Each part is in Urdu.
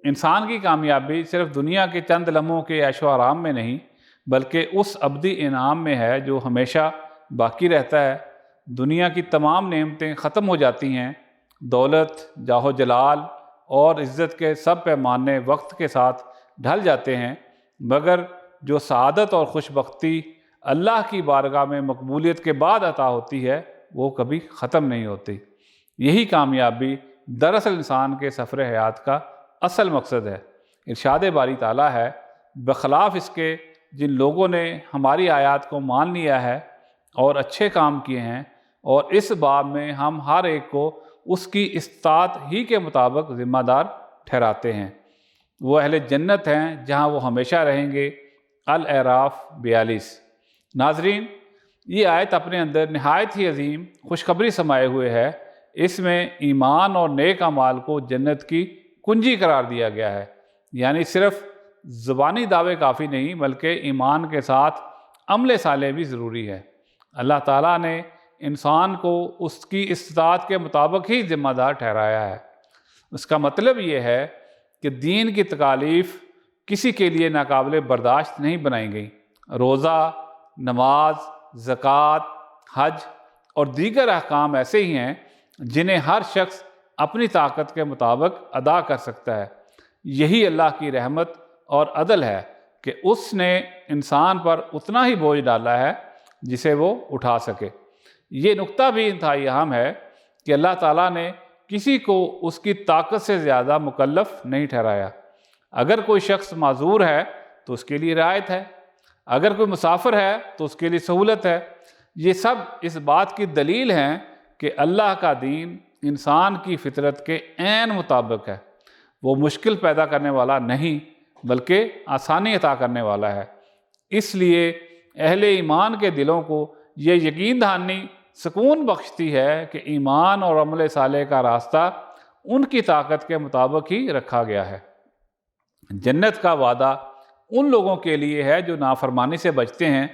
انسان کی کامیابی صرف دنیا کے چند لمحوں کے عیش و آرام میں نہیں بلکہ اس ابدی انعام میں ہے جو ہمیشہ باقی رہتا ہے۔ دنیا کی تمام نعمتیں ختم ہو جاتی ہیں، دولت، جاہ و جلال اور عزت کے سب پیمانے وقت کے ساتھ ڈھل جاتے ہیں، مگر جو سعادت اور خوش بختی اللہ کی بارگاہ میں مقبولیت کے بعد عطا ہوتی ہے وہ کبھی ختم نہیں ہوتی۔ یہی کامیابی دراصل انسان کے سفر حیات کا اصل مقصد ہے۔ ارشاد باری تعالیٰ ہے، بخلاف اس کے جن لوگوں نے ہماری آیات کو مان لیا ہے اور اچھے کام کیے ہیں، اور اس باب میں ہم ہر ایک کو اس کی استطاعت ہی کے مطابق ذمہ دار ٹھہراتے ہیں، وہ اہل جنت ہیں جہاں وہ ہمیشہ رہیں گے۔ الاعراف 42۔ ناظرین، یہ آیت اپنے اندر نہایت ہی عظیم خوشخبری سمائے ہوئے ہے۔ اس میں ایمان اور نیک اعمال کو جنت کی کنجی قرار دیا گیا ہے، یعنی صرف زبانی دعوے کافی نہیں بلکہ ایمان کے ساتھ عمل صالح بھی ضروری ہے۔ اللہ تعالیٰ نے انسان کو اس کی استطاعت کے مطابق ہی ذمہ دار ٹھہرایا ہے۔ اس کا مطلب یہ ہے کہ دین کی تکالیف کسی کے لیے ناقابل برداشت نہیں بنائی گئی۔ روزہ، نماز، زکوٰۃ، حج اور دیگر احکام ایسے ہی ہیں جنہیں ہر شخص اپنی طاقت کے مطابق ادا کر سکتا ہے۔ یہی اللہ کی رحمت اور عدل ہے کہ اس نے انسان پر اتنا ہی بوجھ ڈالا ہے جسے وہ اٹھا سکے۔ یہ نقطہ بھی انتہائی اہم ہے کہ اللہ تعالیٰ نے کسی کو اس کی طاقت سے زیادہ مکلف نہیں ٹھہرایا۔ اگر کوئی شخص معذور ہے تو اس کے لیے رعایت ہے، اگر کوئی مسافر ہے تو اس کے لیے سہولت ہے۔ یہ سب اس بات کی دلیل ہیں کہ اللہ کا دین انسان کی فطرت کے عین مطابق ہے۔ وہ مشکل پیدا کرنے والا نہیں بلکہ آسانی عطا کرنے والا ہے۔ اس لیے اہل ایمان کے دلوں کو یہ یقین دہانی سکون بخشتی ہے کہ ایمان اور عمل صالح کا راستہ ان کی طاقت کے مطابق ہی رکھا گیا ہے۔ جنت کا وعدہ ان لوگوں کے لیے ہے جو نافرمانی سے بچتے ہیں،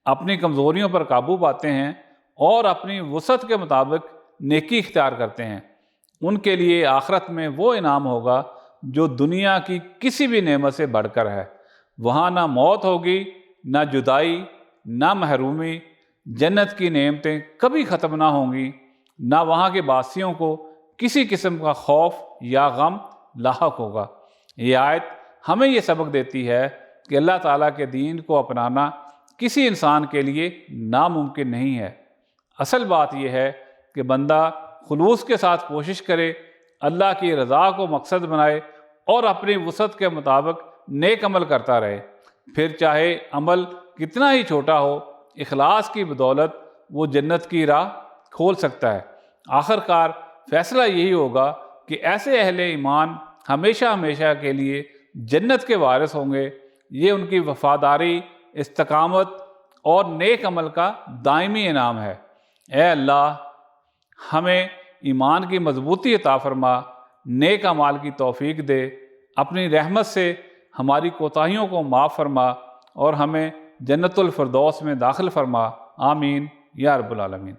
اپنی کمزوریوں پر قابو پاتے ہیں اور اپنی وسعت کے مطابق نیکی اختیار کرتے ہیں۔ ان کے لیے آخرت میں وہ انعام ہوگا جو دنیا کی کسی بھی نعمت سے بڑھ کر ہے۔ وہاں نہ موت ہوگی، نہ جدائی، نہ محرومی۔ جنت کی نعمتیں کبھی ختم نہ ہوں گی، نہ وہاں کے باسیوں کو کسی قسم کا خوف یا غم لاحق ہوگا۔ یہ آیت ہمیں یہ سبق دیتی ہے کہ اللہ تعالیٰ کے دین کو اپنانا کسی انسان کے لیے ناممکن نہیں ہے۔ اصل بات یہ ہے کہ بندہ خلوص کے ساتھ کوشش کرے، اللہ کی رضا کو مقصد بنائے اور اپنی وسعت کے مطابق نیک عمل کرتا رہے۔ پھر چاہے عمل کتنا ہی چھوٹا ہو، اخلاص کی بدولت وہ جنت کی راہ کھول سکتا ہے۔ آخر کار فیصلہ یہی ہوگا کہ ایسے اہل ایمان ہمیشہ ہمیشہ کے لیے جنت کے وارث ہوں گے۔ یہ ان کی وفاداری، استقامت اور نیک عمل کا دائمی انعام ہے۔ اے اللہ، ہمیں ایمان کی مضبوطی عطا فرما، نیک اعمال کی توفیق دے، اپنی رحمت سے ہماری کوتاہیوں کو معاف فرما اور ہمیں جنت الفردوس میں داخل فرما۔ آمین یا رب العالمین۔